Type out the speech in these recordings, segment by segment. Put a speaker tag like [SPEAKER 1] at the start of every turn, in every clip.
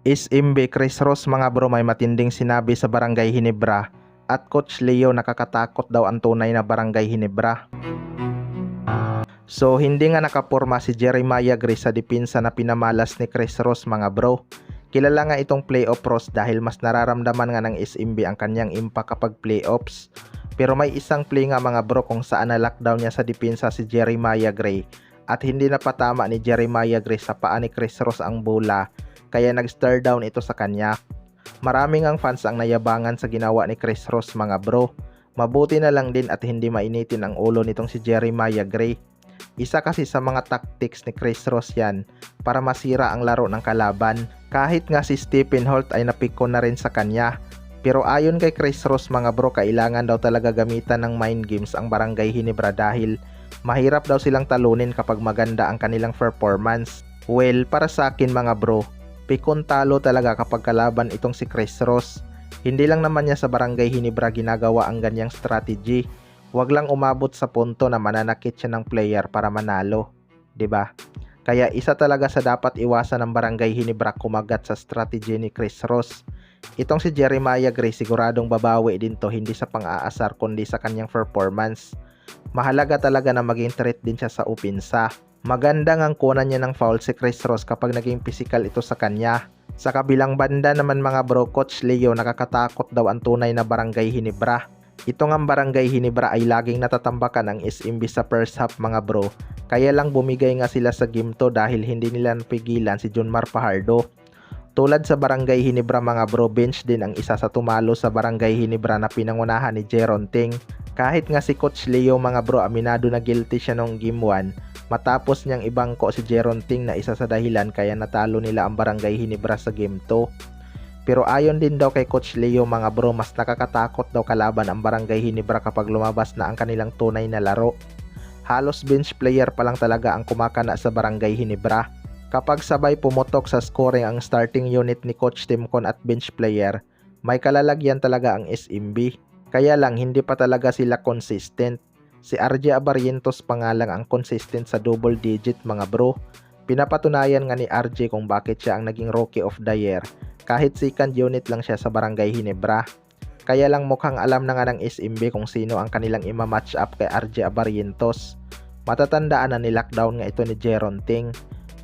[SPEAKER 1] SMB Chris Ross mga bro, may matinding sinabi sa Barangay Hinebra at Coach Leo nakakatakot daw ang tunay na Barangay Hinebra. So hindi nga nakaporma si Jeremiah Gray sa depensa na pinamalas ni Chris Ross mga bro. Kilala nga itong playoff Ross dahil mas nararamdaman nga ng SMB ang kanyang impact kapag playoffs. Pero may isang play nga mga bro kung saan na-lockdown niya sa depensa si Jeremiah Gray at hindi napatama ni Jeremiah Gray sa paa ni Chris Ross ang bola, kaya nag-star down ito sa kanya. Maraming ang fans ang nayabangan sa ginawa ni Chris Ross mga bro. Mabuti na lang din at hindi mainitin ang ulo nitong si Jeremiah Gray. Isa kasi sa mga tactics ni Chris Ross yan para masira ang laro ng kalaban. Kahit nga si Stephen Holt ay napiko na rin sa kanya. Pero ayon kay Chris Ross mga bro, kailangan daw talaga gamitan ng mind games ang Barangay Hinebra dahil mahirap daw silang talunin kapag maganda ang kanilang performance. Well, para sa akin mga bro, pikon talo talaga kapag kalaban itong si Chris Ross. Hindi lang naman niya sa Barangay Hinebra ginagawa ang ganyang strategy. Huwag lang umabot sa punto na mananakit siya ng player para manalo, 'di ba? Kaya isa talaga sa dapat iwasan ng Barangay Hinebra kumagat sa strategy ni Chris Ross. Itong si Jeremiah Gray siguradong babawi din to, hindi sa pang-aasar kundi sa kanyang performance. Mahalaga talaga na maging threat din siya sa opensa. Maganda ngang kunan niya ng foul si Chris Ross kapag naging physical ito sa kanya. Sa kabilang banda naman mga bro, Coach Leo nakakatakot daw ang tunay na Barangay Hinebra. Ito ngang Barangay Hinebra ay laging natatambakan ng SMB sa first half mga bro. Kaya lang bumigay nga sila sa game to dahil hindi nila napigilan si Junmar Fajardo. Tulad sa Barangay Hinebra mga bro, bench din ang isa sa tumalo sa Barangay Hinebra na pinangunahan ni Jeron Ting. Kahit nga si Coach Leo mga bro, aminado na guilty siya noong game 1, matapos niyang ibangko si Jeron Ting na isa sa dahilan kaya natalo nila ang Barangay Hinebra sa game 2. Pero ayon din daw kay Coach Leo mga bro, mas nakakatakot daw kalaban ang Barangay Hinebra kapag lumabas na ang kanilang tunay na laro. Halos bench player pa lang talaga ang kumakana sa Barangay Hinebra. Kapag sabay pumutok sa scoring ang starting unit ni Coach Timcon at bench player, may kalalagyan talaga ang SMB. Kaya lang hindi pa talaga sila consistent. Si RJ Abarientos pa nga lang ang consistent sa double digit mga bro. Pinapatunayan nga ni RJ kung bakit siya ang naging Rookie of the Year kahit second unit lang siya sa Barangay Hinebra. Kaya lang mukhang alam na nga ng SMB kung sino ang kanilang ima-match up kay RJ Abarientos. Matatandaan na ni-lockdown nga ito ni Jeron Ting.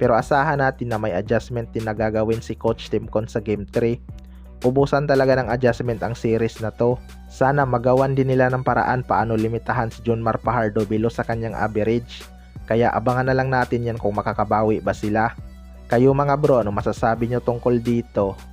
[SPEAKER 1] Pero asahan natin na may adjustment din na gagawin si Coach Timcon sa Game 3. Ubusan talaga ng adjustment ang series na to. Sana magawan din nila ng paraan paano limitahan si Junmar Fajardo below sa kanyang average. Kaya abangan na lang natin yan kung makakabawi ba sila. Kayo mga bro, ano masasabi nyo tungkol dito?